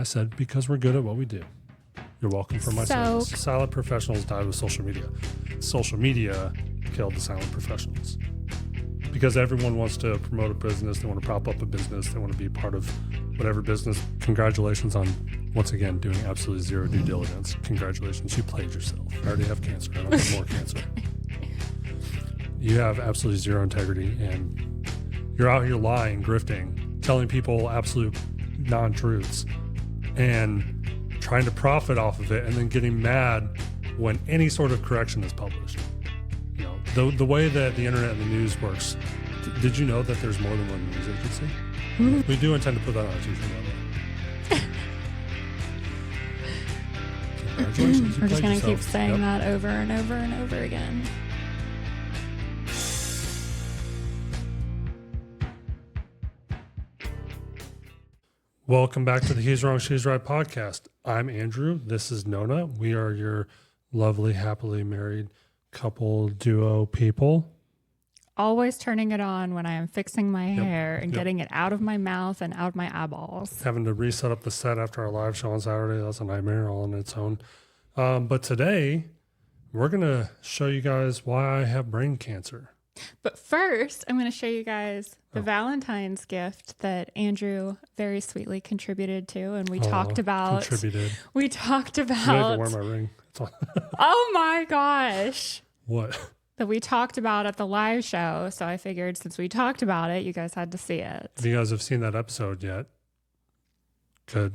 I said, because we're good at what we do. You're welcome for my service. Silent professionals died with social media. Social media killed the silent professionals. Because everyone wants to promote a business, they want to prop up a business, they want to be part of whatever business. Congratulations on, once again, doing absolutely zero due diligence. Congratulations, you played yourself. I already have cancer. I don't have more cancer. You have absolutely zero integrity, and you're out here lying, grifting, telling people absolute non-truths, and trying to profit off of it, and then getting mad when any sort of correction is published. You know, the way that the internet and the news works. Did you know that there's more than one news agency? Mm-hmm. We do intend to put that on a t-shirt. Congratulations. We're just going to keep saying that over and over and over again. Welcome back to the He's Wrong, She's Right podcast. I'm Andrew. This is Nona. We are your lovely, happily married couple duo people. Always turning it on when I am fixing my hair and getting it out of my mouth and out of my eyeballs. Having to reset up the set after our live show on Saturday. That's a nightmare all on its own. But today, we're going to show you guys why I have brain cancer. But first, I'm going to show you guys the Valentine's gift that Andrew very sweetly contributed to. And we talked about... Contributed. We talked about... I didn't even wear my ring. Oh my gosh. What? That we talked about at the live show. So I figured since we talked about it, you guys had to see it. If you guys have seen that episode yet, good.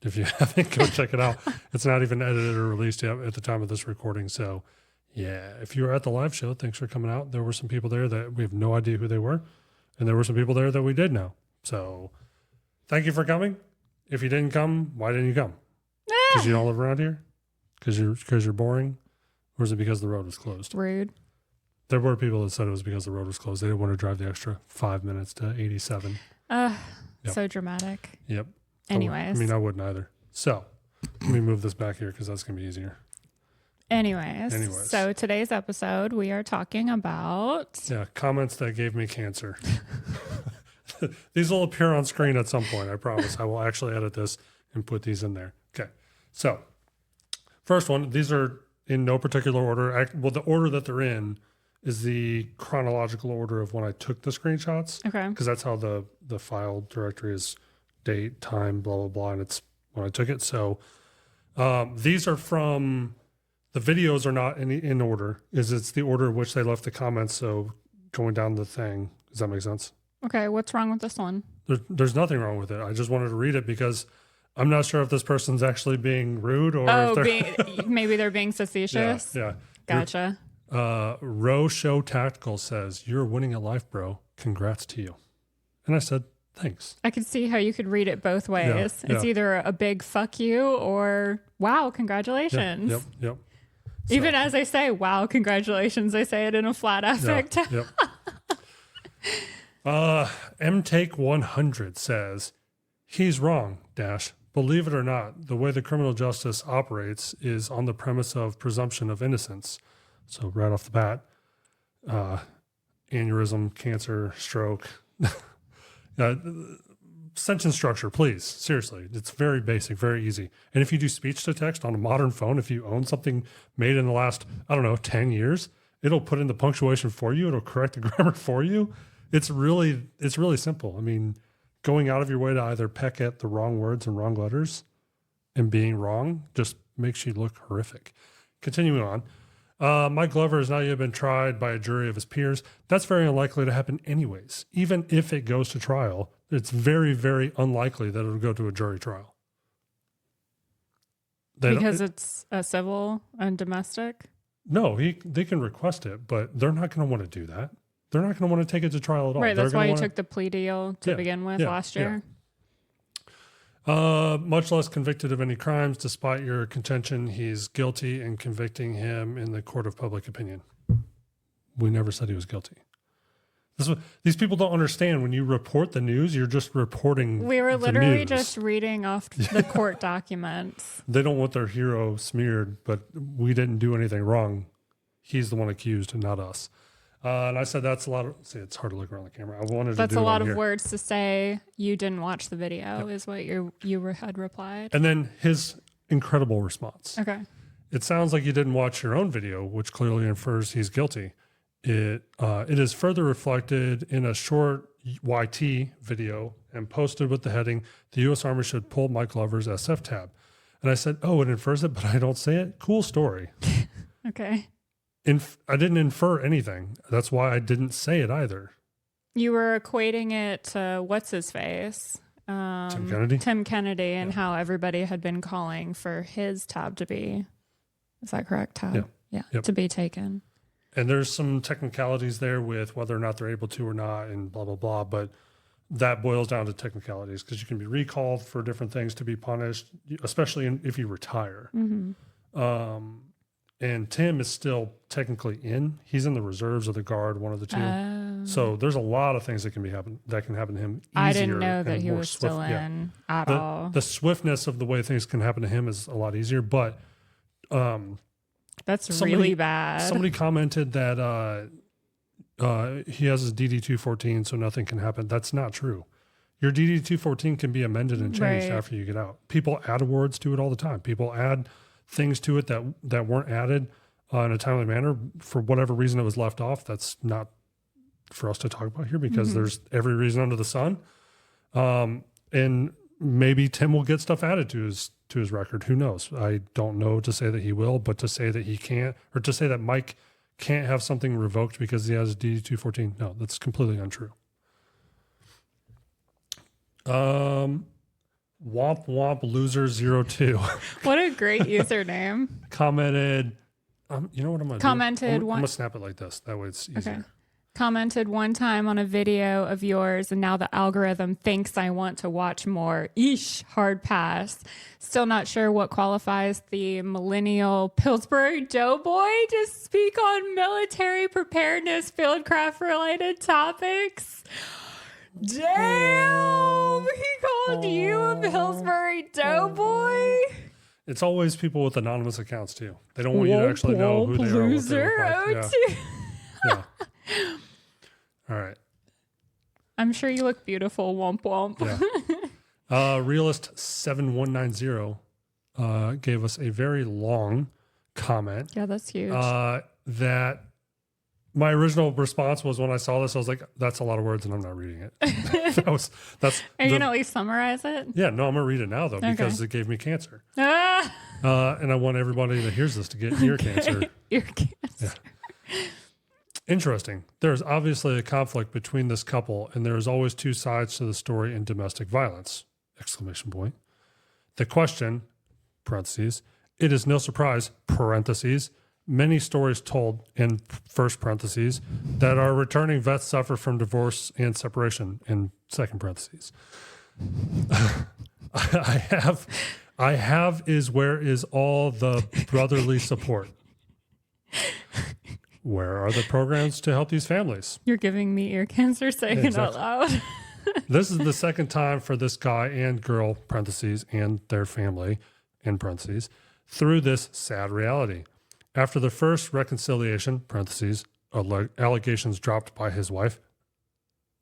If you haven't, go check it out. It's not even edited or released yet at the time of this recording. So yeah, if you were at the live show, thanks for coming out. There were some people there that we have no idea who they were. And there were some people there that we did know. So thank you for coming. If you didn't come, why didn't you come? Because you don't live around here? Because you're boring? Or is it because the road was closed? Rude. There were people that said it was because the road was closed. They didn't want to drive the extra 5 minutes to 87. So dramatic. Yep. Anyways. I wouldn't either. So let me move this back here because that's going to be easier. Anyways. So today's episode, we are talking about... Yeah, comments that gave me cancer. These will appear on screen at some point, I promise. I will actually edit this and put these in there. Okay. So first one, these are in no particular order. Well, the order that they're in is the chronological order of when I took the screenshots. Okay. Because that's how the file directory is date, time, blah, blah, blah. And it's when I took it. So these are from... The videos are not in order. It's the order in which they left the comments. So going down the thing. Does that make sense? Okay. What's wrong with this one? There's nothing wrong with it. I just wanted to read it because I'm not sure if this person's actually being rude or if they're... maybe they're being facetious. Yeah. Gotcha. Row Show Tactical says, "You're winning at life, bro. Congrats to you." And I said, thanks. I could see how you could read it both ways. Yeah. It's either a big fuck you or wow, congratulations. Yep. Even as I say, wow, congratulations, I say it in a flat affect. Yep. MTake100 says, "He's wrong, believe it or not, the way the criminal justice operates is on the premise of presumption of innocence." So right off the bat, aneurysm, cancer, stroke, sentence structure, please. Seriously. It's very basic, very easy. And if you do speech to text on a modern phone, if you own something made in the last, 10 years, it'll put in the punctuation for you. It'll correct the grammar for you. It's really simple. I mean, going out of your way to either peck at the wrong words and wrong letters and being wrong just makes you look horrific. Continuing on. Mike Glover has not yet been tried by a jury of his peers. That's very unlikely to happen anyways. Even if it goes to trial, it's very, very unlikely that it'll go to a jury trial. Because it's a civil and domestic? No, they can request it, but they're not going to want to do that. They're not going to want to take it to trial at all. Right, that's why you took the plea deal to begin with last year. Much less convicted of any crimes, despite your contention he's guilty and convicting him in the court of public opinion. We never said he was guilty. These people don't understand. When you report the news, you're just reporting. We were literally just reading off the court documents. They don't want their hero smeared, but we didn't do anything wrong. He's the one accused and not us. And I said, that's a lot of, see, it's hard to look around the camera. I wanted That's to do a lot of here. words to say. You didn't watch the video is what you had replied. And then his incredible response. Okay. It sounds like you didn't watch your own video, which clearly infers he's guilty. It is further reflected in a short YT video and posted with the heading, "The U.S. Army should pull Mike Glover's SF tab." And I said, oh, it infers it, but I don't say it? Cool story. Okay. I didn't infer anything. That's why I didn't say it either. You were equating it to what's his face? Tim Kennedy and how everybody had been calling for his tab to be, is that correct? Tab? Yeah. Yep. To be taken. And there's some technicalities there with whether or not they're able to or not and blah, blah, blah. But that boils down to technicalities because you can be recalled for different things to be punished, especially if you retire. And Tim is still technically in. He's in the reserves of the Guard, one of the two. So there's a lot of things that can happen to him. I didn't know that he was still in at all. The swiftness of the way things can happen to him is a lot easier. But that's really bad. Somebody commented that he has his DD-214, so nothing can happen. That's not true. Your DD-214 can be amended and changed after you get out. People add awards to it all the time. People add things to it that weren't added in a timely manner. For whatever reason it was left off, that's not for us to talk about here because there's every reason under the sun. And maybe Tim will get stuff added to his record. Who knows? I don't know to say that he will, but to say that he can't, or to say that Mike can't have something revoked because he has a DD-214, no, that's completely untrue. Womp Womp Loser 02. What a great username. Commented, you know what I'm going to do? I'm going to snap it like this. That way it's easier. Okay. Commented one time on a video of yours, and now the algorithm thinks I want to watch more. Eesh, hard pass. Still not sure what qualifies the millennial Pillsbury Doughboy to speak on military preparedness, Fieldcraft related topics. Damn, he called you a Pillsbury Doughboy. It's always people with anonymous accounts too. They don't want you to actually know who they are. Loser. Yeah. All right. I'm sure you look beautiful, womp womp. Yeah. Realist 7190 gave us a very long comment. Yeah, that's huge. That my original response was when I saw this, I was like, that's a lot of words and I'm not reading it. Are you going to at least summarize it? Yeah, no, I'm going to read it now though, because it gave me cancer. And I want everybody that hears this to get ear cancer. Ear cancer. Yeah. Interesting. There's obviously a conflict between this couple, and there is always two sides to the story in domestic violence! Exclamation point. The question, parentheses, it is no surprise, parentheses, many stories told, in first parentheses, that our returning vets suffer from divorce and separation, in second parentheses. I have is where is all the brotherly support? Where are the programs to help these families? You're giving me ear cancer saying it out loud. This is the second time for this guy and girl, parentheses, and their family, in parentheses, through this sad reality. After the first reconciliation, parentheses, allegations dropped by his wife.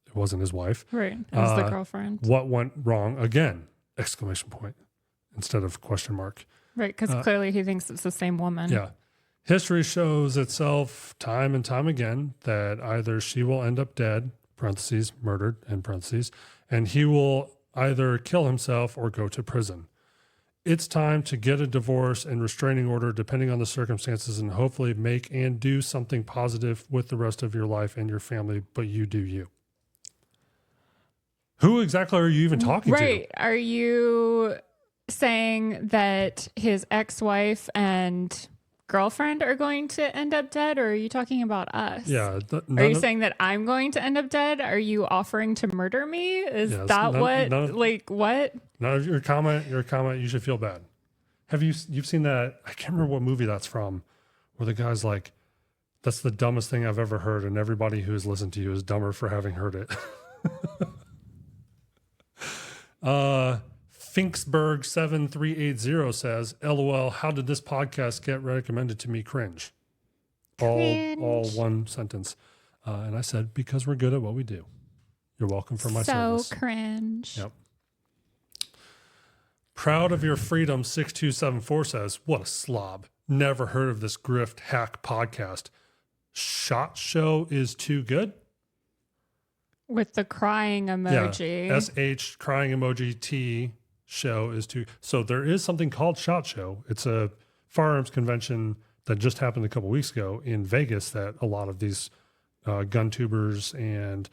It wasn't his wife. Right. It was the girlfriend. What went wrong again? Exclamation point instead of question mark. Right. Because clearly he thinks it's the same woman. Yeah. History shows itself time and time again that either she will end up dead, parentheses, murdered, in parentheses, and he will either kill himself or go to prison. It's time to get a divorce and restraining order depending on the circumstances and hopefully make and do something positive with the rest of your life and your family, but you do you. Who exactly are you even talking to? Right. Are you saying that his ex-wife and girlfriend are going to end up dead, or are you talking about us? Yeah. Are you saying that I'm going to end up dead? Are you offering to murder me? Is that what? What? None of your comment, you should feel bad. You've seen that? I can't remember what movie that's from, where the guy's like, that's the dumbest thing I've ever heard, and everybody who has listened to you is dumber for having heard it. Finksburg 7380 says, LOL, how did this podcast get recommended to me? Cringe. All one sentence. And I said, because we're good at what we do. You're welcome for my service. So cringe. Yep. Proud of your freedom 6274 says, what a slob. Never heard of this grift hack podcast. Shot show is too good? With the crying emoji. Yeah. SH crying emoji T show is too. So there is something called Shot Show. It's a firearms convention that just happened a couple weeks ago in Vegas that a lot of these gun tubers and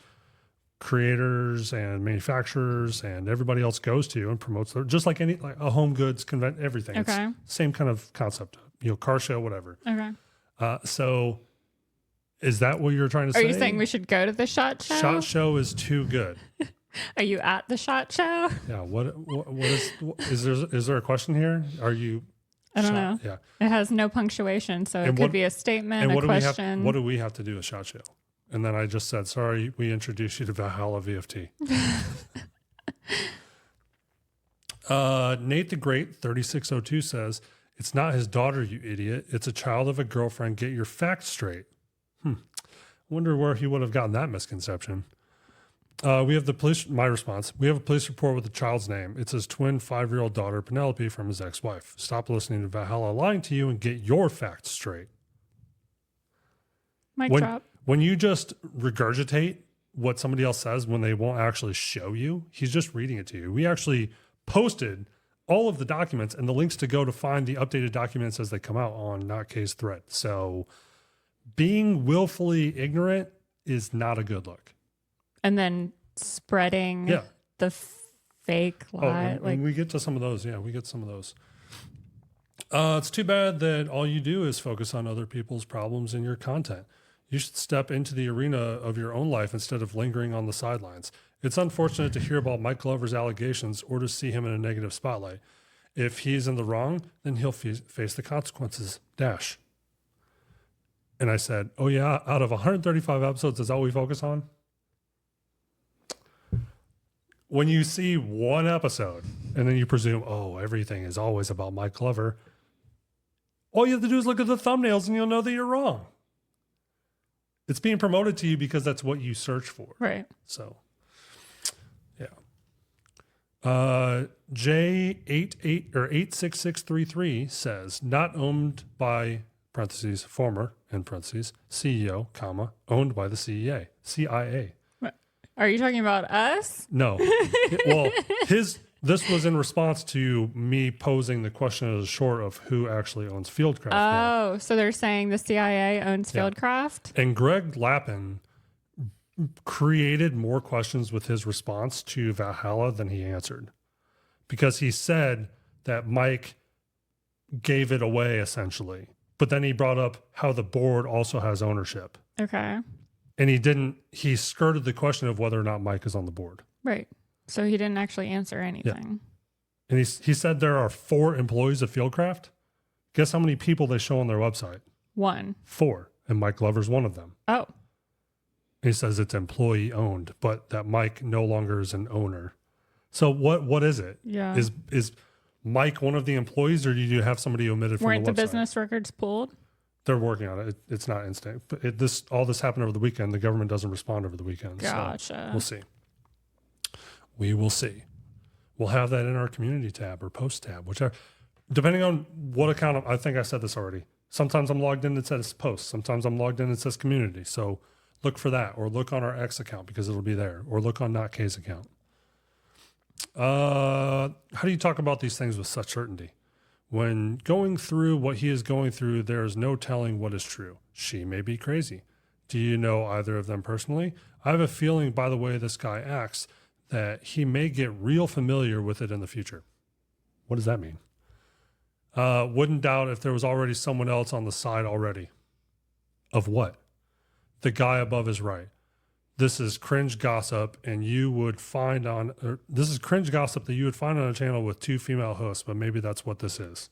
creators and manufacturers and everybody else goes to and promotes their, just like any, like a home goods convention, everything. Okay. It's same kind of concept, car show, whatever. Okay. So is that what you're trying to say? Are you saying we should go to the Shot Show? Shot Show is too good. Are you at the Shot Show? Yeah. What is there a question here? Are you? I don't know. Yeah. It has no punctuation, so it could be a statement, a question. What do we have to do with Shot Show? And then I just said, sorry, we introduced you to Valhalla VFT. Nate the Great, 3602 says, it's not his daughter, you idiot. It's a child of a girlfriend. Get your facts straight. Wonder where he would have gotten that misconception. We have the police, my response, we have a police report with the child's name. It's his twin 5-year-old daughter, Penelope, from his ex-wife. Stop listening to Valhalla lying to you and get your facts straight. Mic drop. When you just regurgitate what somebody else says when they won't actually show you, he's just reading it to you. We actually posted all of the documents and the links to go to find the updated documents as they come out on Notcase thread. So being willfully ignorant is not a good look. And then spreading the fake lie. And we get to some of those. Yeah, we get some of those. It's too bad that all you do is focus on other people's problems in your content. You should step into the arena of your own life instead of lingering on the sidelines. It's unfortunate to hear about Mike Glover's allegations or to see him in a negative spotlight. If he's in the wrong, then he'll face the consequences. Dash. And I said, oh yeah, out of 135 episodes, that's all we focus on? When you see one episode and then you presume, oh, everything is always about Mike Glover, all you have to do is look at the thumbnails and you'll know that you're wrong. It's being promoted to you because that's what you search for. Right. So, yeah. J88 or 86633 says, not owned by parentheses former in parentheses CEO, comma, owned by the CIA. Are you talking about us? No. Well, this was in response to me posing the question as short of who actually owns Fieldcraft. Oh, so they're saying the CIA owns Fieldcraft? And Greg Lappin created more questions with his response to Valhalla than he answered. Because he said that Mike gave it away, essentially. But then he brought up how the board also has ownership. Okay. And he skirted the question of whether or not Mike is on the board. Right. So he didn't actually answer anything. Yeah. And he said there are 4 employees of Fieldcraft. Guess how many people they show on their website? 1. 4. And Mike Glover's one of them. Oh. He says it's employee owned, but that Mike no longer is an owner. So what is it? Yeah. Is Mike one of the employees, or do you have somebody omitted from the website? Weren't the business records pulled? They're working on it. It's not instant. But all this happened over the weekend. The government doesn't respond over the weekend. Gotcha. So we'll see. We will see. We'll have that in our community tab or post tab, whichever, depending on what account. I think I said this already. Sometimes I'm logged in and it says post. Sometimes I'm logged in and it says community. So look for that, or look on our X account because it'll be there, or look on Notcase account. How do you talk about these things with such certainty? When going through what he is going through, there is no telling what is true. She may be crazy. Do you know either of them personally? I have a feeling by the way this guy acts that he may get real familiar with it in the future. What does that mean? Wouldn't doubt if there was already someone else on the side already. Of what? The guy above is right. This is cringe gossip, and this is cringe gossip that you would find on a channel with 2 female hosts, but maybe that's what this is.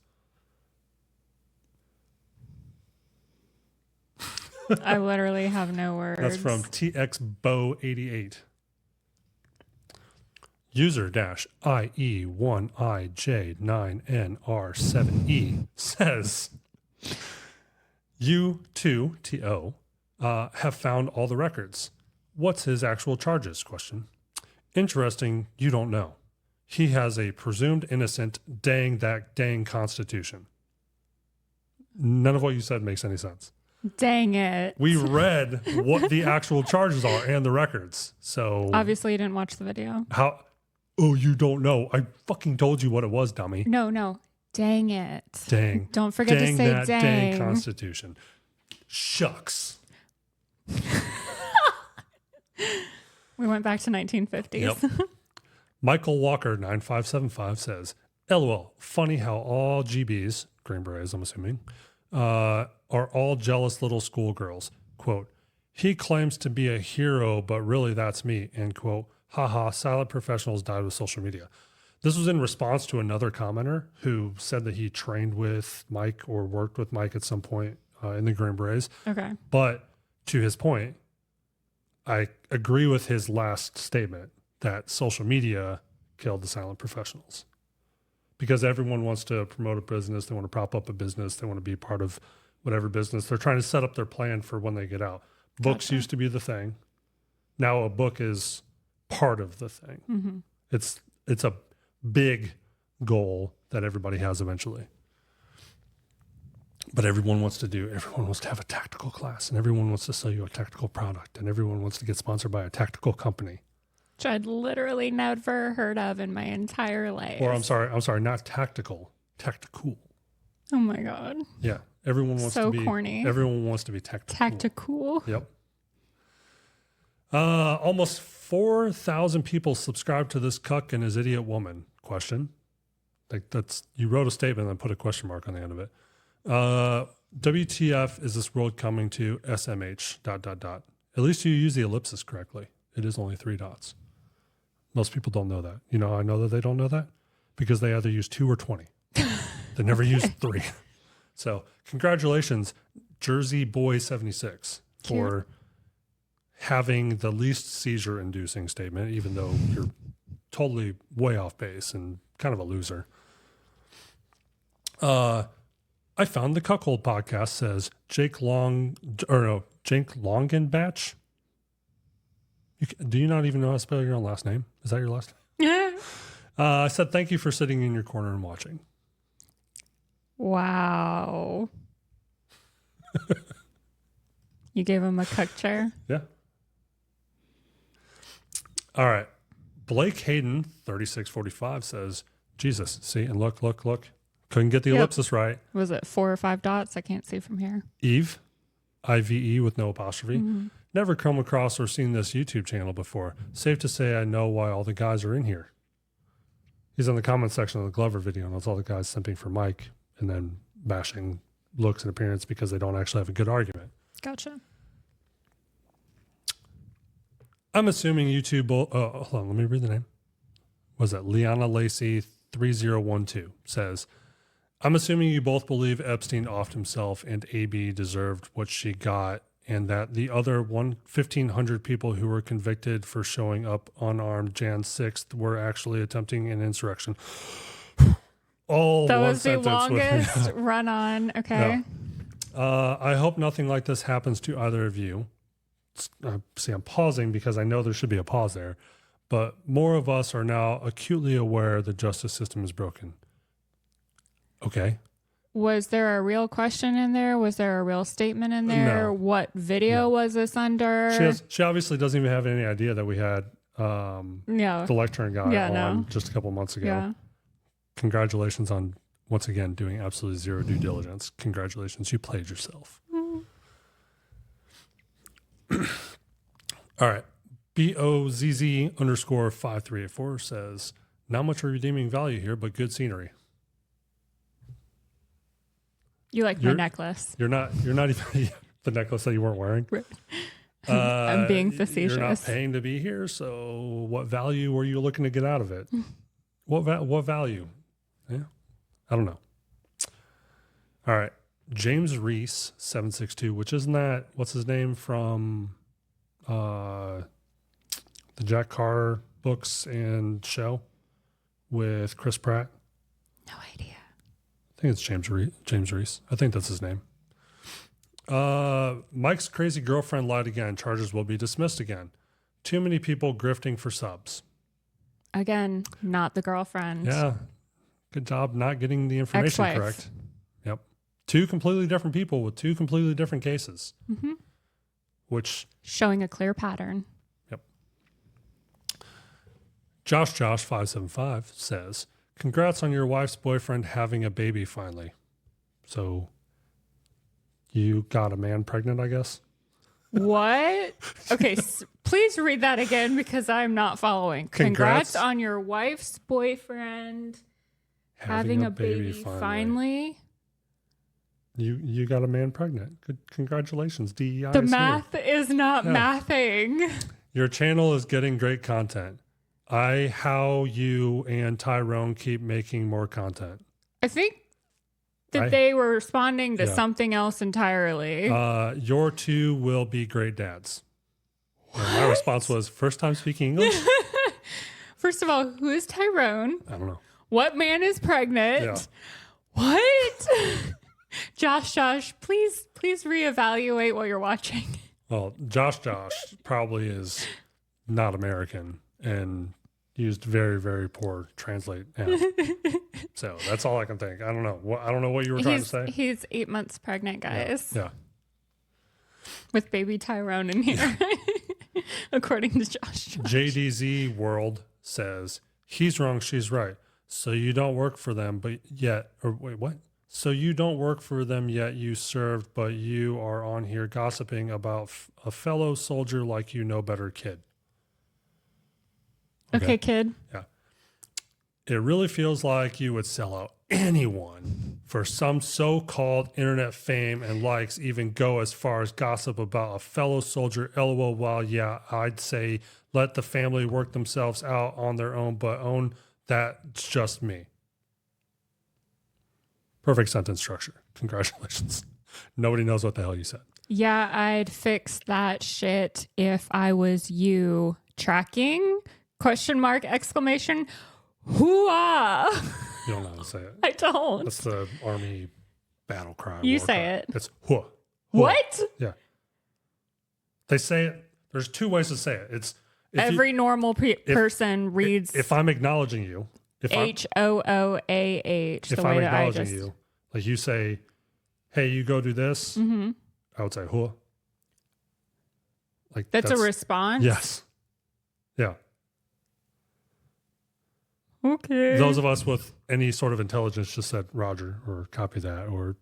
I literally have no words. That's from TXBO88. User-IE1IJ9NR7E says, U2TO have found all the records. What's his actual charges? Question. Interesting, you don't know. He has a presumed innocent, dang that dang Constitution. None of what you said makes any sense. Dang it. We read what the actual charges are and the records. So obviously you didn't watch the video. How? Oh, you don't know. I fucking told you what it was, dummy. No. Dang it. Dang. Don't forget to say that dang. Dang Constitution. Shucks. We went back to 1950s. Yep. Michael Walker 9575 says, LOL, funny how all GBs, Green Berets, I'm assuming, are all jealous little schoolgirls. Quote, he claims to be a hero, but really that's me, end quote. Haha, silent professionals died with social media. This was in response to another commenter who said that he trained with Mike or worked with Mike at some point in the Green Berets. Okay. But to his point, I agree with his last statement that social media killed the silent professionals. Because everyone wants to promote a business, they want to prop up a business, they want to be part of whatever business. They're trying to set up their plan for when they get out. Books used to be the thing. Now a book is part of the thing. Mm-hmm. It's a big goal that everybody has eventually. But everyone wants to have a tactical class, and everyone wants to sell you a tactical product, and everyone wants to get sponsored by a tactical company. Which I'd literally never heard of in my entire life. Or I'm sorry, not tactical, tactical. Oh my God. Yeah. Everyone wants to be corny. Everyone wants to be tactical. Tactical. Yep. Almost 4,000 people subscribe to this cuck and his idiot woman question. Like you wrote a statement and put a question mark on the end of it. WTF is this world coming to SMH ... At least you use the ellipsis correctly. It is only 3 dots. Most people don't know that. You know, I know that they don't know that because they either use 2 or 20. They never use 3. So congratulations, Jersey Boy 76 for having the least seizure inducing statement, even though you're totally way off base and kind of a loser. I found the Cuckold podcast says Jake Longenbach. Do you not even know how to spell your own last name? Is that your last name? Yeah. I said, thank you for sitting in your corner and watching. Wow. You gave him a cuck chair? Yeah. All right. Blake Hayden, 3645, says, Jesus, see, and look. Couldn't get the ellipsis right. Was it 4 or 5 dots? I can't see from here. Eve, IVE with no apostrophe. Mm-hmm. Never come across or seen this YouTube channel before. Safe to say I know why all the guys are in here. He's in the comment section of the Glover video, and that's all the guys simping for Mike and then bashing looks and appearance because they don't actually have a good argument. Gotcha. I'm assuming YouTube... hold on, let me read the name. Was that Liana Lacey 3012 says... I'm assuming you both believe Epstein offed himself and AB deserved what she got and that the other 1,500 people who were convicted for showing up unarmed Jan 6th were actually attempting an insurrection. All that one was the sentence longest run on. Okay. Yeah. I hope nothing like this happens to either of you. See, I'm pausing because I know there should be a pause there, but more of us are now acutely aware the justice system is broken. Okay. Was there a real question in there? Was there a real statement in there? No. What video was this under? She obviously doesn't even have any idea that we had the lecturing guy on just a couple months ago. Yeah. Congratulations on, once again, doing absolutely zero due diligence. Congratulations. You played yourself. All right. BOZZ_5384 says, not much redeeming value here, but good scenery. You like my necklace. You're not even the necklace that you weren't wearing. Right. I'm being facetious. You're not paying to be here, so what value were you looking to get out of it? What value? Yeah, I don't know. All right, James Reese 762, which isn't that what's his name from the Jack Carr books and show with Chris Pratt? No idea. I think it's James Reese. I think that's his name. Mike's crazy girlfriend lied again. Charges will be dismissed again. Too many people grifting for subs. Again, not the girlfriend. Yeah. Good job not getting the information Ex-wife. correct. Yep. Two completely different people with two completely different cases. Mm-hmm. Which... Showing a clear pattern. Yep. Josh575 says, congrats on your wife's boyfriend having a baby finally. So you got a man pregnant, I guess? What? Okay, please read that again because I'm not following. Congrats on your wife's boyfriend having a baby finally. You got a man pregnant. Good, congratulations, DEI. The math is not mathing. Your channel is getting great content. How you and Tyrone keep making more content. I think that they were responding to something else entirely. Your two will be great dads. And my response was, first time speaking English? First of all, who is Tyrone? I don't know. What man is pregnant? Yeah. What? Josh, please reevaluate what you're watching. Well, Josh probably is not American and used very, very poor translate app. So that's all I can think. I don't know. I don't know what you were trying to say. He's 8 months pregnant, guys. Yeah. With baby Tyrone in here, according to Josh. JDZ World says, he's wrong, she's right. So you don't work for them, but yet, or wait, what? So you don't work for them yet you served, but you are on here gossiping about a fellow soldier like you know better kid. Okay, kid. Yeah. It really feels like you would sell out anyone for some so-called internet fame and likes, even go as far as gossip about a fellow soldier. LOL. Well, yeah, I'd say let the family work themselves out on their own, but own that's just me. Perfect sentence structure. Congratulations. Nobody knows what the hell you said. Yeah, I'd fix that shit if I was you. Tracking? Question mark, exclamation. Hoo-ah. You don't know how to say it. I don't. That's the Army battle cry. You say cry. it. It's hua. What? Yeah. They say it. There's two ways to say it. It's every normal person reads. If I'm acknowledging you. HOOAH. If I'm acknowledging you, like you say, hey, you go do this, I would say, hua. Like that's a response? Yes. Yeah. Okay. Those of us with any sort of intelligence just said Roger or copy that or,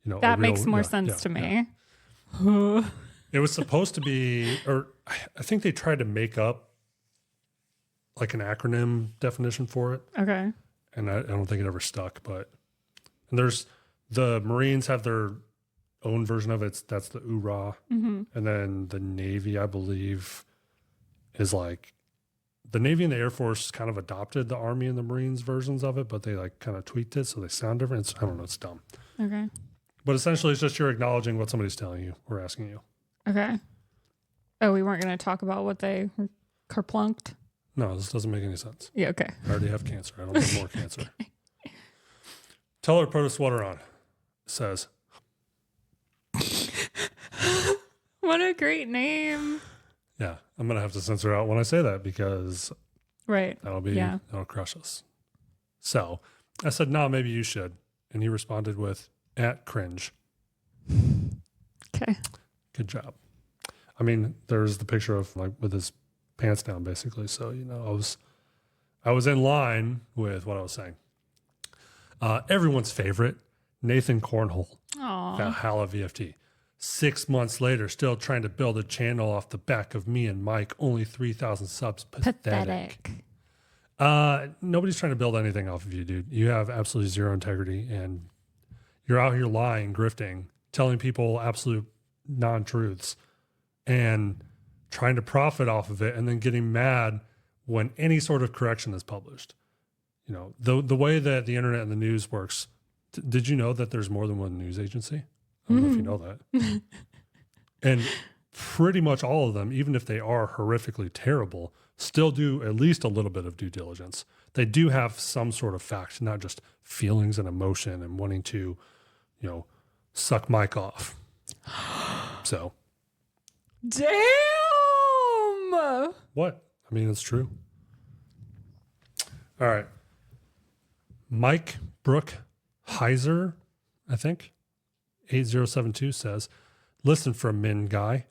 you know. That makes more sense to me. Yeah. It was supposed to be, or I think they tried to make up like an acronym definition for it. Okay. And I don't think it ever stuck, but and there's the Marines have their own version of it. That's the URA. And then the Navy, I believe, is like the Navy and the Air Force kind of adopted the Army and the Marines versions of it, but they like kind of tweaked it so they sound different. I don't know. It's dumb. Okay. But essentially, it's just you're acknowledging what somebody's telling you or asking you. Okay. Oh, we weren't going to talk about what they kerplunked? No, this doesn't make any sense. Yeah, okay. I already have cancer. I don't need more cancer. Tell her to put a sweater on, says. What a great name. Yeah, I'm going to have to censor out when I say that because that'll crush us. So I said, no, maybe you should. And he responded with, @cringe. Okay. Good job. I mean, there's the picture of like with his pants down basically. So, you know, I was in line with what I was saying. Everyone's favorite, Nathan Cornhole. Valhalla VFT. 6 months later, still trying to build a channel off the back of me and Mike. Only 3,000 subs. Pathetic. Nobody's trying to build anything off of you, dude. You have absolutely zero integrity and you're out here lying, grifting, telling people absolute non-truths and trying to profit off of it and then getting mad when any sort of correction is published. You know, the way that the internet and the news works, did you know that there's more than one news agency? I don't know if you know that. And pretty much all of them, even if they are horrifically terrible, still do at least a little bit of due diligence. They do have some sort of fact, not just feelings and emotion and wanting to, you know, suck Mike off. So. Damn! What? I mean, it's true. All right. Mike Brooke Heiser, I think, 8072 says, listen for a min guy.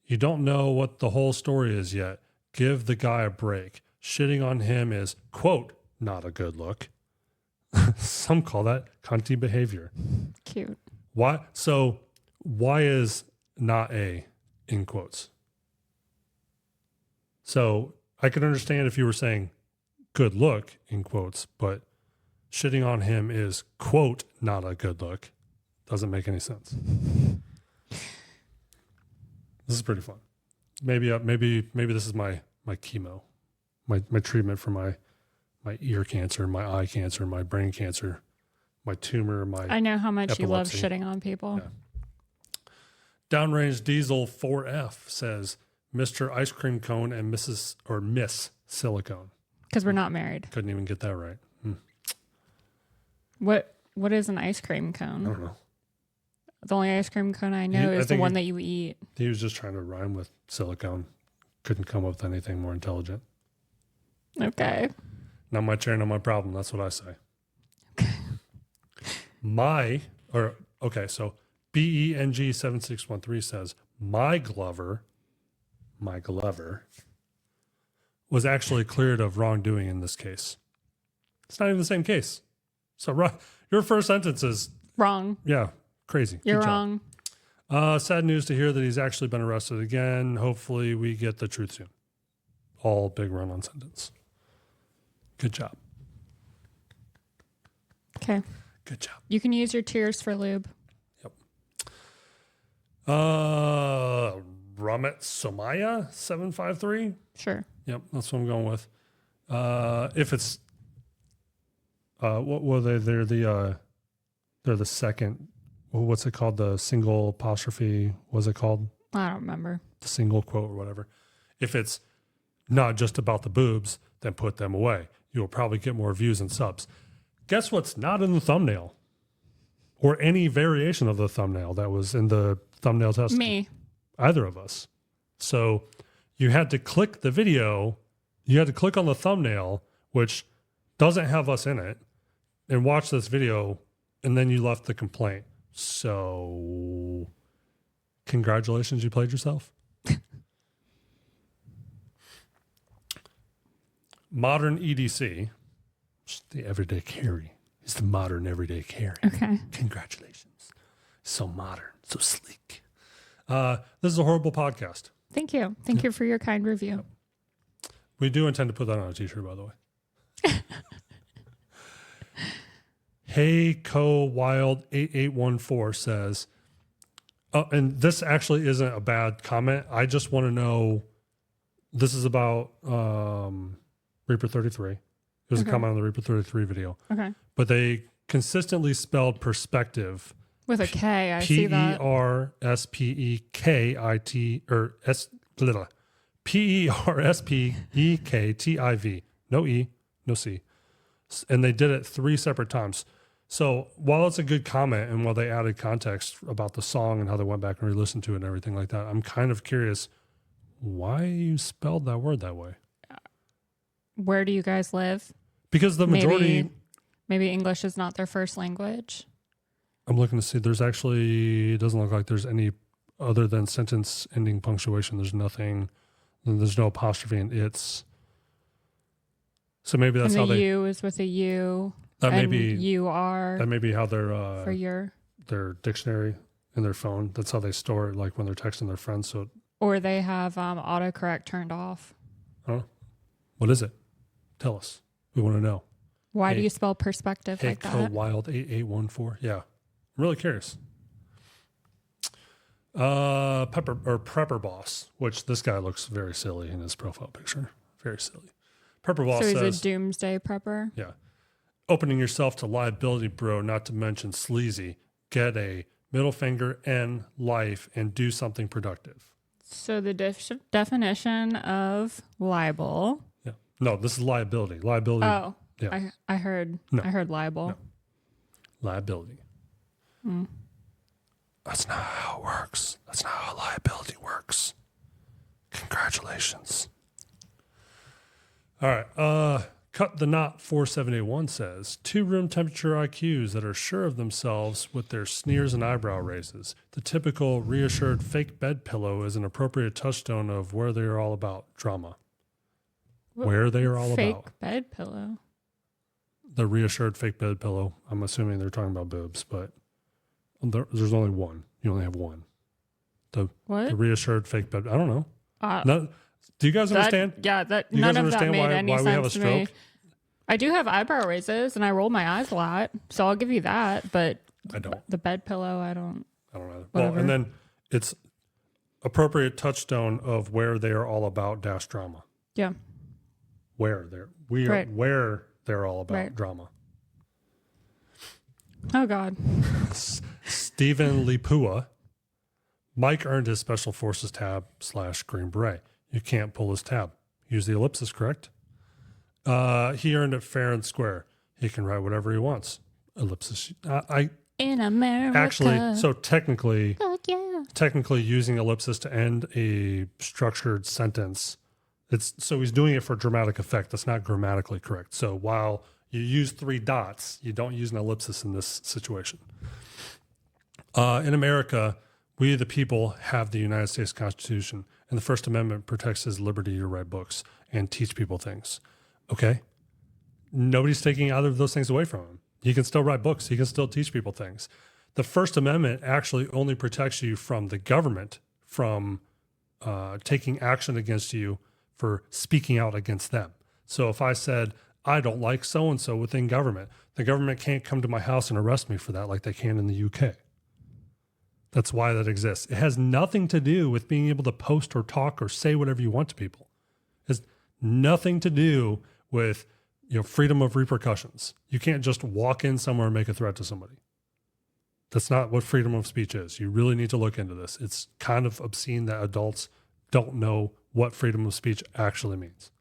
You don't know what the whole story is yet. Give the guy a break. Shitting on him is, quote, not a good look. Some call that cunty behavior. Cute. Why? So why is not a in quotes? So I could understand if you were saying good look in quotes, but shitting on him is, quote, not a good look. Doesn't make any sense. This is pretty fun. Maybe this is my chemo, my treatment for my ear cancer, my eye cancer, my brain cancer, my tumor, my I know how much epilepsy. you love shitting on people. Yeah. Downrange Diesel 4F says Mr. Ice Cream Cone and Miss Silicone. Because we're not married. Couldn't even get that right. What is an ice cream cone? I don't know. The only ice cream cone I know is the one that you eat. He was just trying to rhyme with silicone. Couldn't come up with anything more intelligent. Okay. Not my chair, not my problem. That's what I say. So BENG7613 says, my Glover was actually cleared of wrongdoing in this case. It's not even the same case. So your first sentence is wrong. Yeah, crazy. You're wrong. Sad news to hear that he's actually been arrested again. Hopefully we get the truth soon. All big run-on sentence. Good job. Okay. Good job. You can use your tears for lube. Yep. Ramit Somaya 753. Sure. Yep, that's what I'm going with. If it's what were they? They're the second. What's it called? The single apostrophe. What's it called? I don't remember. The single quote or whatever. If it's not just about the boobs, then put them away. You will probably get more views and subs. Guess what's not in the thumbnail? Or any variation of the thumbnail that was in the thumbnail test? Me. Either of us. So you had to click the video. You had to click on the thumbnail, which doesn't have us in it, and watch this video, and then you left the complaint. So congratulations, you played yourself. Modern EDC, the everyday carry. It's the modern everyday carry. Okay. Congratulations. So modern, so sleek. This is a horrible podcast. Thank you. Thank you for your kind review. We do intend to put that on a t-shirt, by the way. Hey Co Wild 8814 says, and this actually isn't a bad comment. I just want to know, this is about Reaper 33. It was a comment on the Reaper 33 video. Okay. But they consistently spelled perspective with a K. I see that. P-E-R-S-P-E-K-I-T or P-E-R-S-P-E-K-T-I-V. No E, no C. And they did it 3 separate times. So while it's a good comment and while they added context about the song and how they went back and re-listened to it and everything like that, I'm kind of curious why you spelled that word that way. Where do you guys live? Because the majority... Maybe English is not their first language. I'm looking to see. There's actually... It doesn't look like there's any other than sentence ending punctuation. There's nothing... There's no apostrophe in it's. So maybe that's and how the they... U is with a U. That may and be... You are... That may be how their... for your... Their dictionary in their phone. That's how they store it, like when they're texting their friends. So... Or they have autocorrect turned off. Oh, what is it? Tell us. We want to know. Why do you spell perspective like that? Wild 8814. Yeah, I'm really curious. Prepper Boss, which this guy looks very silly in his profile picture. Very silly. Prepper Boss says, so he's a doomsday prepper. Yeah, opening yourself to liability, bro. Not to mention sleazy. Get a middle finger and life and do something productive. So the definition of libel. Yeah. No, this is liability. Liability. Oh, yeah. I heard. No. I heard libel. No. Liability. That's not how it works. That's not how liability works. Congratulations. All right. Cut the Knot 4781 says, 2 room temperature IQs that are sure of themselves with their sneers and eyebrow raises. The typical reassured fake bed pillow is an appropriate touchstone of where they are all about drama. Where they are all about. Fake bed pillow. The reassured fake bed pillow. I'm assuming they're talking about boobs, but there's only one. You only have one. The reassured fake bed. I don't know. Do you guys understand? Yeah, none of that made any sense we have a to me. I do have eyebrow raises, and I roll my eyes a lot, so I'll give you that. But I don't. The bed pillow, I don't. I don't know. Well, and then it's appropriate touchstone of where they are all about dash drama. Yeah. Where they're all about drama. Oh God. Stephen Lipua. Mike earned his Special Forces tab / Green Beret. You can't pull his tab. Use the ellipsis, correct? He earned it fair and square. He can write whatever he wants. Ellipsis. In America. Actually, so technically using ellipsis to end a structured sentence, so he's doing it for dramatic effect. That's not grammatically correct. So while you use 3 dots, you don't use an ellipsis in this situation. In America, we the people have the United States Constitution, and the First Amendment protects his liberty to write books and teach people things. Okay? Nobody's taking either of those things away from him. He can still write books. He can still teach people things. The First Amendment actually only protects you from the government from taking action against you for speaking out against them. So if I said, I don't like so-and-so within government, the government can't come to my house and arrest me for that like they can in the UK. That's why that exists. It has nothing to do with being able to post or talk or say whatever you want to people. It has nothing to do with freedom of repercussions. You can't just walk in somewhere and make a threat to somebody. That's not what freedom of speech is. You really need to look into this. It's kind of obscene that adults don't know what freedom of speech actually means.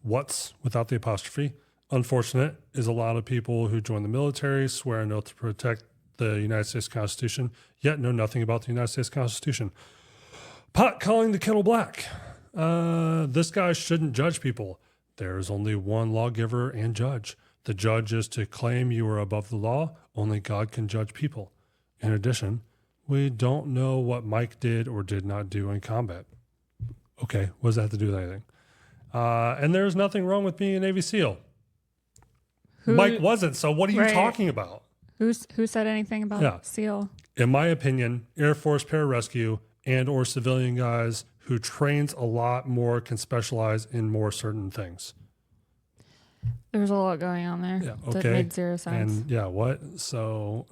What's without the apostrophe? Unfortunate is a lot of people who join the military, swear an oath to protect the United States Constitution, yet know nothing about the United States Constitution. Pot calling the kettle black. This guy shouldn't judge people. There is only one lawgiver and judge. The judge is to claim you are above the law. Only God can judge people. In addition, we don't know what Mike did or did not do in combat. Okay, what does that have to do with anything? And there's nothing wrong with being a Navy SEAL. Mike wasn't, so what are you talking about? Who said anything about SEAL? In my opinion, Air Force pararescue and or civilian guys who trains a lot more can specialize in more certain things. There's a lot going on there. Yeah, okay. That made 0 sense. And what? So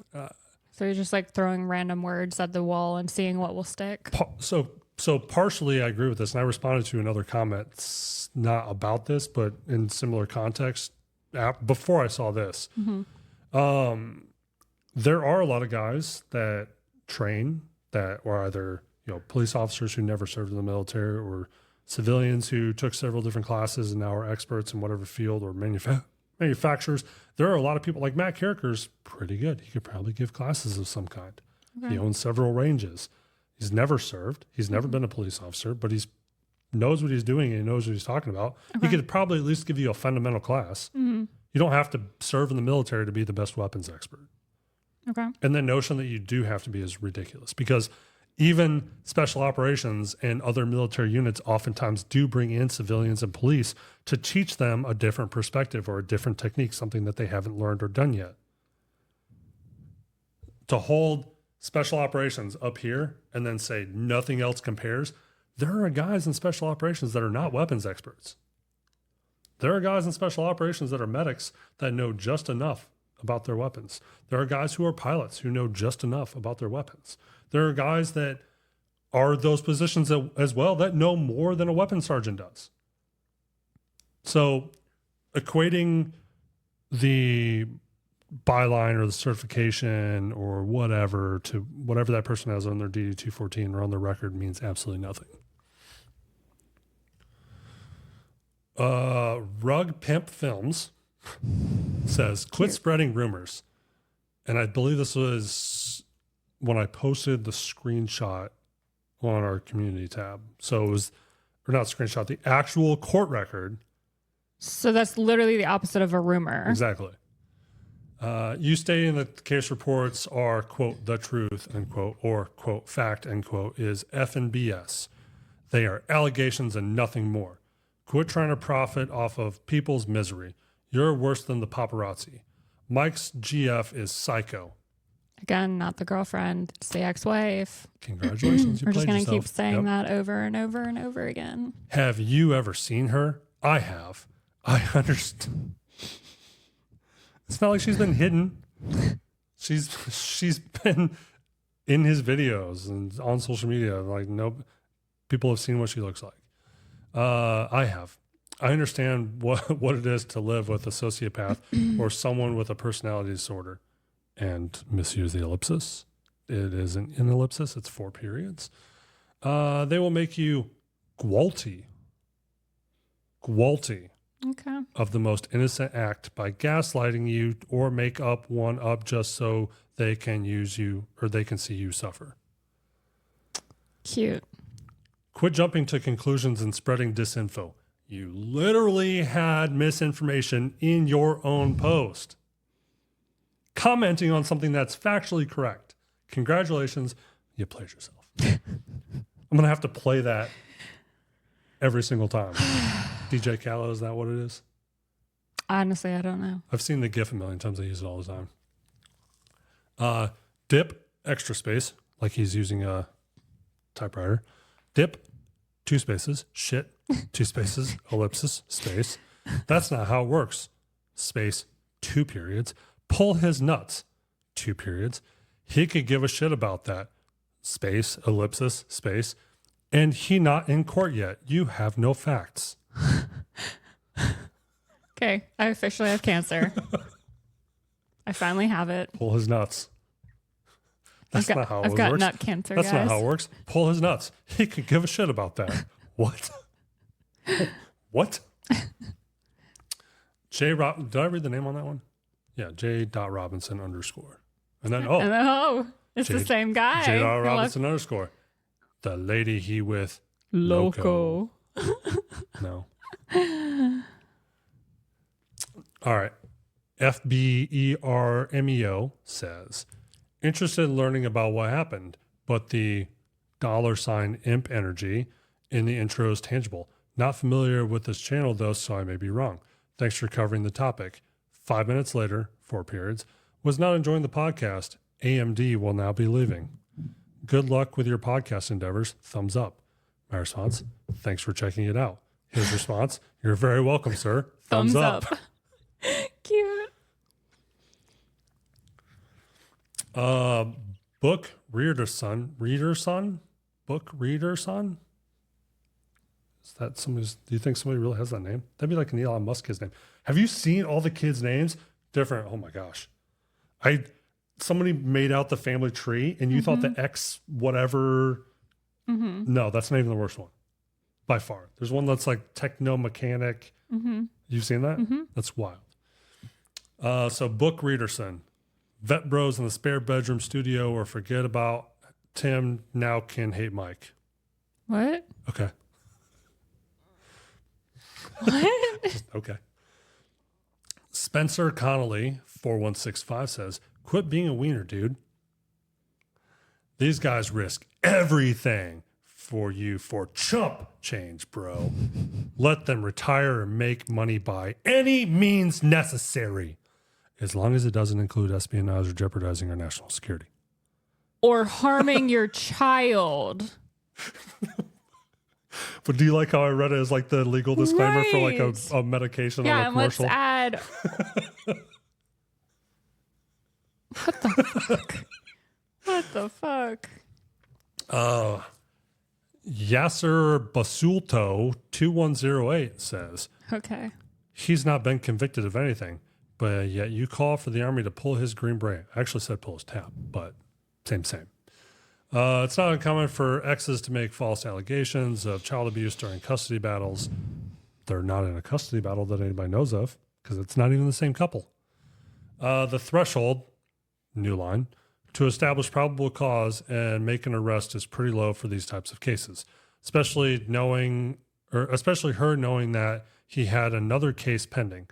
you're just like throwing random words at the wall and seeing what will stick? So partially I agree with this, and I responded to another comment, not about this, but in similar context, before I saw this. Mm-hmm. There are a lot of guys that train that are either police officers who never served in the military or civilians who took several different classes and now are experts in whatever field, or manufacturers. There are a lot of people like Matt Carricker's pretty good. He could probably give classes of some kind. Okay. He owns several ranges. He's never served. He's never been a police officer, but he's knows what he's doing and he knows what he's talking about. Okay. He could probably at least give you a fundamental class. Mm-hmm. You don't have to serve in the military to be the best weapons expert. Okay. And the notion that you do have to be is ridiculous, because even special operations and other military units oftentimes do bring in civilians and police to teach them a different perspective or a different technique, something that they haven't learned or done yet. To hold special operations up here and then say nothing else compares, there are guys in special operations that are not weapons experts. There are guys in special operations that are medics that know just enough about their weapons. There are guys who are pilots who know just enough about their weapons. There are guys that are those positions as well that know more than a weapons sergeant does. So equating the byline or the certification or whatever to whatever that person has on their DD-214 or on their record means absolutely nothing. Rug Pimp Films says, quit spreading rumors. and I believe this was when I posted the screenshot on our community tab. So it was, or not screenshot, the actual court record. So that's literally the opposite of a rumor. Exactly. You stating that the case reports are, quote, the truth, unquote, or, quote, fact, end quote, is F and BS. They are allegations and nothing more. Quit trying to profit off of people's misery. You're worse than the paparazzi. Mike's GF is psycho. Again, not the girlfriend. It's the ex-wife. Congratulations. We're just going to keep saying that over and over and over again. Have you ever seen her? I have. I understand. It's not like she's been hidden. She's been in his videos and on social media. Like, no, people have seen what she looks like. I have. I understand what it is to live with a sociopath or someone with a personality disorder and misuse the ellipsis. It isn't an ellipsis. It's 4 periods. They will make you gwalty of the most innocent act by gaslighting you or make up one up just so they can use you or they can see you suffer. Cute. Quit jumping to conclusions and spreading disinfo. You literally had misinformation in your own post. Commenting on something that's factually correct. Congratulations, you played yourself. I'm going to have to play that every single time. DJ Khaled, is that what it is? Honestly, I don't know. I've seen the GIF a million times. I use it all the time. Dip, extra space, like he's using a typewriter. Dip, 2 spaces, shit, 2 spaces, ellipsis, space. That's not how it works. Space, 2 periods. Pull his nuts, 2 periods. He could give a shit about that. Space, ellipsis, space. And he not in court yet. You have no facts. Okay, I officially have cancer. I finally have it. Pull his nuts. That's not how it works. I've got nut cancer, That's guys. not how it works. Pull his nuts. He could give a shit about that. What? What? Did I read the name on that one? Yeah, J.Robinson _. And then, it's the same guy. J.Robinson _. The lady he with Loco. No. All right. FBERMEO says, interested in learning about what happened, but the $imp energy in the intro is tangible. Not familiar with this channel though, so I may be wrong. Thanks for covering the topic. 5 minutes later, 4 periods, was not enjoying the podcast. AMD will now be leaving. Good luck with your podcast endeavors. Thumbs up. My response, thanks for checking it out. His response, you're very welcome, sir. Thumbs up. Cute. Book Reader Son. Is that somebody's? Do you think somebody really has that name? That'd be like an Elon Musk kid's name. Have you seen all the kids' names? Different. Oh my gosh. Somebody made out the family tree and you thought the X whatever. No, that's not even the worst one by far. There's one that's like techno mechanic. You've seen that? That's wild. So Book Readerson, VetBros in the spare bedroom studio, or forget about Tim now can hate Mike. What? Okay. What? Okay. Spencer Connolly 4165 says, quit being a wiener, dude. These guys risk everything for you for chump change, bro. Let them retire and make money by any means necessary, as long as it doesn't include espionage or jeopardizing our national security. Or harming your child. But do you like how I read it as like the legal disclaimer for like a medication on a commercial? Yeah, and let's add... What the fuck? What the fuck? Yasser Basulto 2108 says, Okay. he's not been convicted of anything, but yet you call for the army to pull his green beret. I actually said pull his tab, but same. It's not uncommon for exes to make false allegations of child abuse during custody battles. They're not in a custody battle that anybody knows of because it's not even the same couple. The threshold, new line, to establish probable cause and make an arrest is pretty low for these types of cases, especially her knowing that he had another case pending.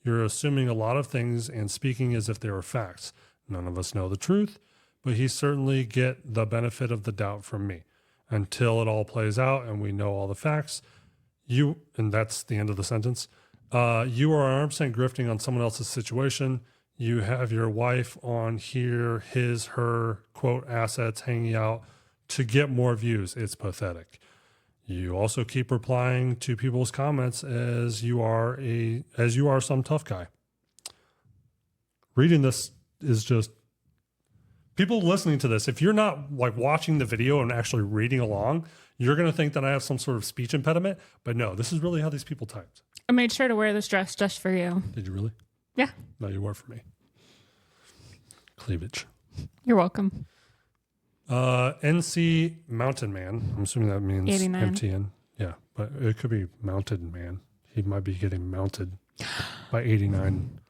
You're assuming a lot of things and speaking as if they were facts. None of us know the truth, but he certainly get the benefit of the doubt from me. Until it all plays out and we know all the facts, and that's the end of the sentence, you are 100% grifting on someone else's situation. You have your wife on here, her, quote, assets hanging out to get more views. It's pathetic. You also keep replying to people's comments as you are some tough guy. Reading this is just people listening to this. If you're not like watching the video and actually reading along, you're going to think that I have some sort of speech impediment. But no, this is really how these people typed. I made sure to wear this dress just for you. Did you really? Yeah. No, you wore it for me. Cleavage. You're welcome. NC Mountain Man. I'm assuming that means 89. MTN. Yeah, but it could be Mounted Man. He might be getting mounted by 89.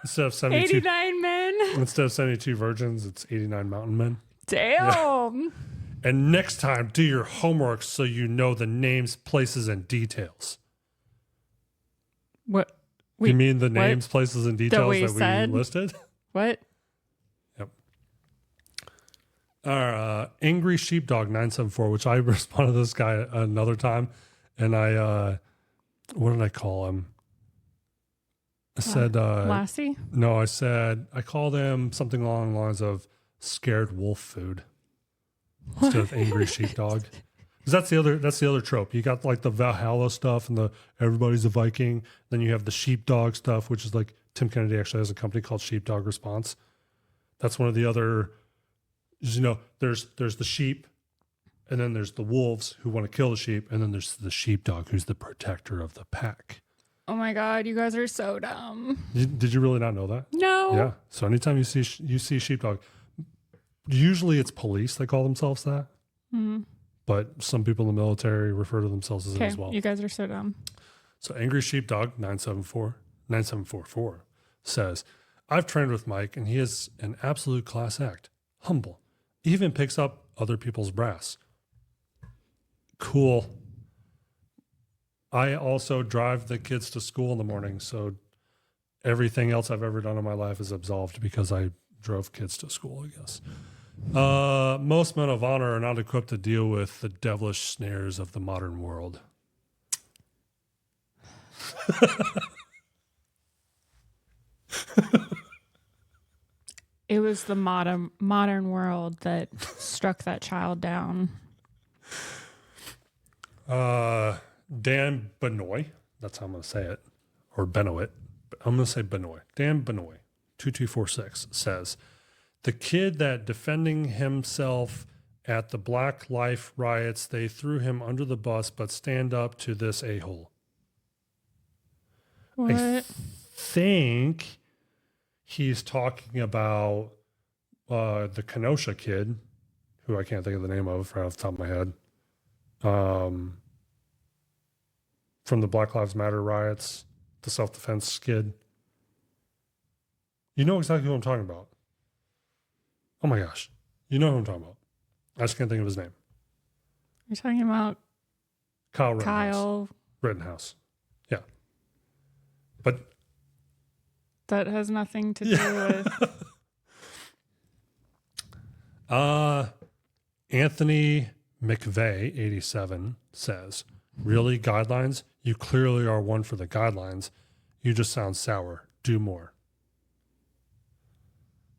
Instead of 72, 89 men. Instead of 72 virgins, it's 89 mountain men. Damn. Yeah. And next time, do your homework so you know the names, places, and details. What? You mean the names, places, and details that we listed? What? Yep. Our Angry Sheepdog 974, which I responded to this guy another time, and I, what did I call him? I said, Lassie? No, I called him something along the lines of scared wolf food instead of angry sheepdog. Because that's the other trope. You got like the Valhalla stuff and the everybody's a Viking. Then you have the sheepdog stuff, which is like Tim Kennedy actually has a company called Sheepdog Response. That's one of the other, there's the sheep, and then there's the wolves who want to kill the sheep, and then there's the sheepdog who's the protector of the pack. Oh my God, you guys are so dumb. Did you really not know that? No. Yeah. So anytime you see sheepdog, usually it's police that call themselves that. Mm-hmm. But some people in the military refer to themselves as it as well. You guys are so dumb. So Angry Sheepdog 9744 says, I've trained with Mike and he is an absolute class act. Humble. Even picks up other people's brass. Cool. I also drive the kids to school in the morning, so everything else I've ever done in my life is absolved because I drove kids to school, I guess. Most men of honor are not equipped to deal with the devilish snares of the modern world. It was the modern world that struck that child down. Dan Benoit, that's how I'm going to say it, or Benoit. I'm going to say Benoit. Dan Benoit, 2246, says, the kid that defending himself at the Black Life riots, they threw him under the bus, but stand up to this a-hole. What? I think he's talking about the Kenosha kid, who I can't think of the name of right off the top of my head. From the Black Lives Matter riots, the self-defense kid. You know exactly who I'm talking about. Oh my gosh. You know who I'm talking about. I just can't think of his name. You're talking about Kyle Rittenhouse. Yeah. But that has nothing to do with Anthony McVeigh, 87, says, really, guidelines? You clearly are one for the guidelines. You just sound sour. Do more.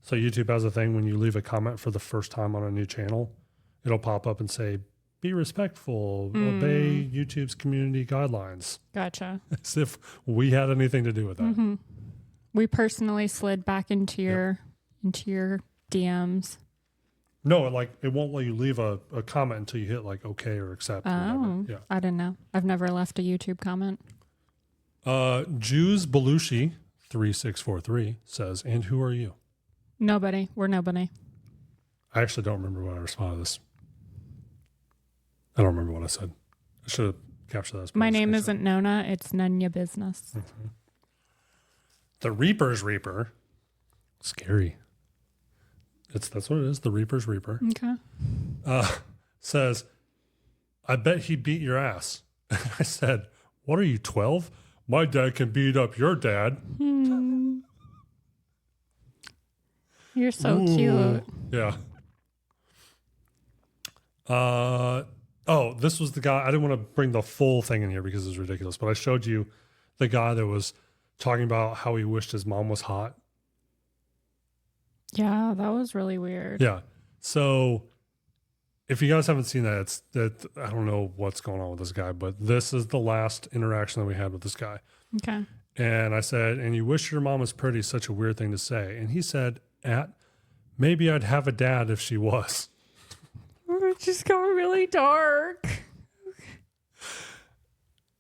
So YouTube has a thing when you leave a comment for the first time on a new channel, it'll pop up and say, be respectful, obey YouTube's community guidelines. Gotcha. As if we had anything to do with that. Mm-hmm. We personally slid back into your DMs. No, it won't let you leave a comment until you hit like okay or accept. Oh, yeah. I didn't know. I've never left a YouTube comment. Jews Belushi 3643 says, and who are you? Nobody. We're nobody. I actually don't remember what I responded to this. I don't remember what I said. I should have captured that. My name isn't Nona. It's none your business. Mm-hmm. The Reaper's Reaper. Scary. That's what it is. The Reaper's Reaper. Okay. Says, I bet he beat your ass. I said, what are you, 12? My dad can beat up your dad. You're so Ooh. cute. Yeah. This was the guy. I didn't want to bring the full thing in here because it's ridiculous, but I showed you the guy that was talking about how he wished his mom was hot. Yeah, that was really weird. Yeah. So if you guys haven't seen that, I don't know what's going on with this guy, but this is the last interaction that we had with this guy. Okay. And I said, and you wish your mom was pretty, such a weird thing to say. And he said, maybe I'd have a dad if she was. It just got really dark.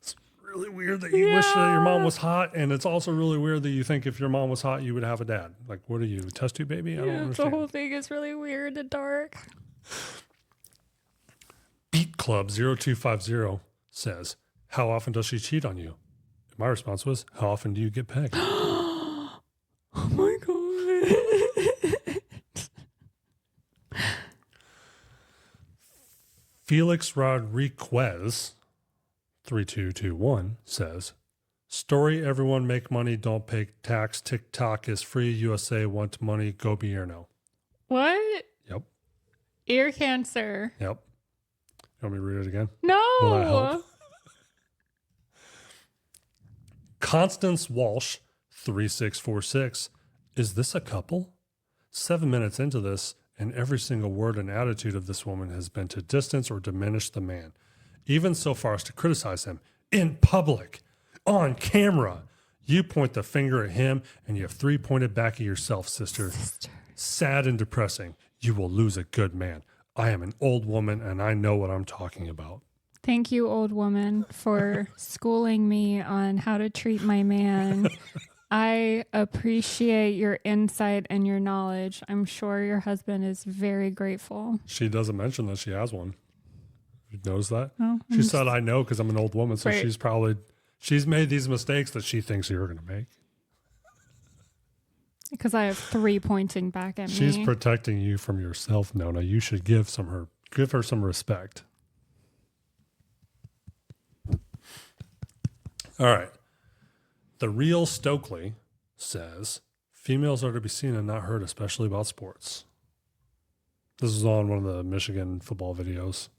It's really weird that you wish that your mom was hot. And it's also really weird that you think if your mom was hot, you would have a dad. Like, what are you, a test tube baby? I don't understand. The whole thing is really weird and dark. Beat Club 0250 says, how often does she cheat on you? And my response was, how often do you get pegged? Oh my God. Felix Rodriguez 3221 says, story everyone make money, don't pay tax. TikTok is free. USA want money. Go be no. What? Yep. Ear cancer. Yep. You want me to read it again? No. Will that help? Constance Walsh 3646. Is this a couple? 7 minutes into this, and every single word and attitude of this woman has been to distance or diminish the man, even so far as to criticize him in public, on camera. You point the finger at him, and you have 3 pointed back at yourself, sister. Sad and depressing. You will lose a good man. I am an old woman, and I know what I'm talking about. Thank you, old woman, for schooling me on how to treat my man. I appreciate your insight and your knowledge. I'm sure your husband is very grateful. She doesn't mention that she has one. You notice that? Oh, she said, I know because I'm an old woman. So Right. she's made these mistakes that she thinks you're going to make. Because I have 3 pointing back at me. She's protecting you from yourself, Nona. You should give her some respect. All right. The Real Stokely says, females are to be seen and not heard, especially about sports. This is on one of the Michigan football videos.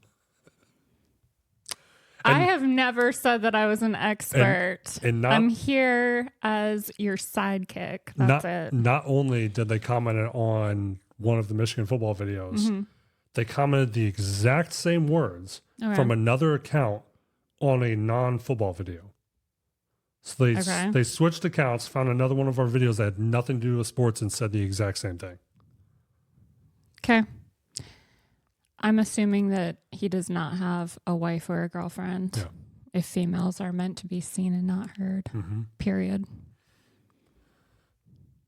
I have never said that I was an expert. And I'm here as your sidekick. That's it. Not only did they comment on one of the Michigan football videos, they commented the exact same words from another account on a non-football video. So they switched accounts, found another one of our videos that had nothing to do with sports and said the exact same thing. Okay. I'm assuming that he does not have a wife or a girlfriend. Yeah. If females are meant to be seen and not heard. Period.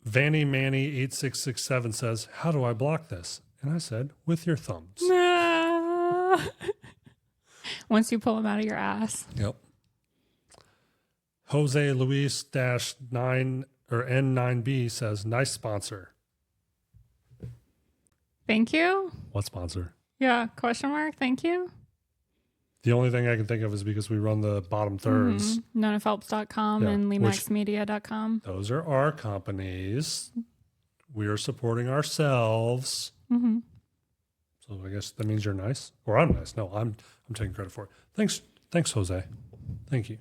Vanny Manny 8667 says, how do I block this? And I said, with your thumbs. Once you pull them out of your ass. Yep. Jose Luis -9 or N9B says, nice sponsor. Thank you. What sponsor? Yeah. Question mark. Thank you. The only thing I can think of is because we run the bottom thirds. NonaPhelps.com and LemacksMedia.com. Those are our companies. We are supporting ourselves. So I guess that means you're nice, or I'm nice. No, I'm taking credit for it. Thanks, Jose. Thank you.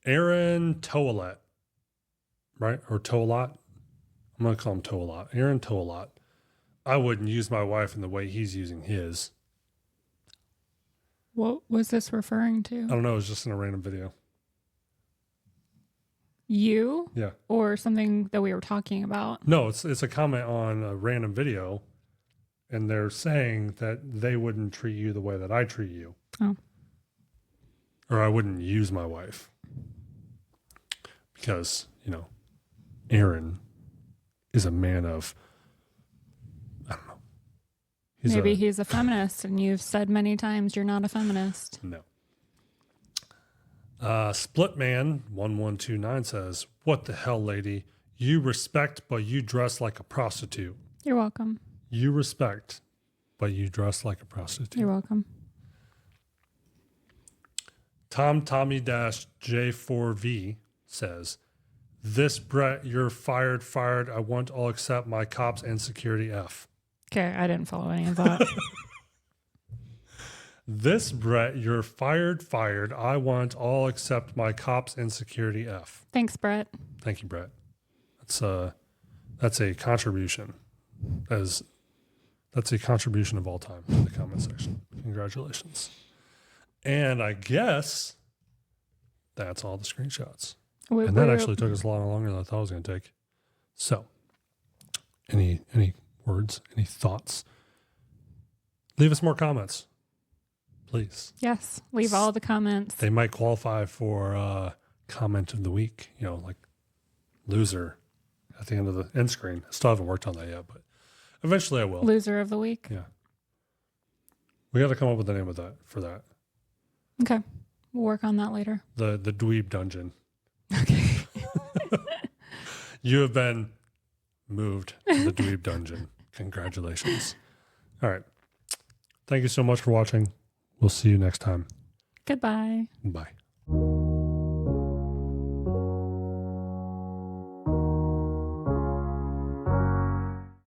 Aaron Toalot, right? Or Toalot? I'm going to call him Toalot. Aaron Toalot. I wouldn't use my wife in the way he's using his. What was this referring to? I don't know. It was just in a random video. You? Yeah. Or something that we were talking about? No, it's a comment on a random video, and they're saying that they wouldn't treat you the way that I treat you. Oh. Or I wouldn't use my wife. Because, Aaron is a man of, I don't know. Maybe he's a feminist, and you've said many times you're not a feminist. No. Splitman1129 says, what the hell, lady? You respect, but you dress like a prostitute. You're welcome. You respect, but you dress like a prostitute. You're welcome. Tommy-J4V says, this Brett, you're fired. I want all except my cops and security F. Okay, I didn't follow any of that. This Brett, you're fired. I want all except my cops and security F. Thanks, Brett. Thank you, Brett. That's a contribution. That's a contribution of all time in the comment section. Congratulations. And I guess that's all the screenshots. And that actually took us a lot longer than I thought it was going to take. So, any words, any thoughts? Leave us more comments, please. Yes, leave all the comments. They might qualify for comment of the week, like loser at the end of the end screen. I still haven't worked on that yet, but eventually I will. Loser of the week. Yeah. We got to come up with a name for that. Okay. We'll work on that later. The dweeb dungeon. Okay. You have been moved to the dweeb dungeon. Congratulations. All right. Thank you so much for watching. We'll see you next time. Goodbye. Bye.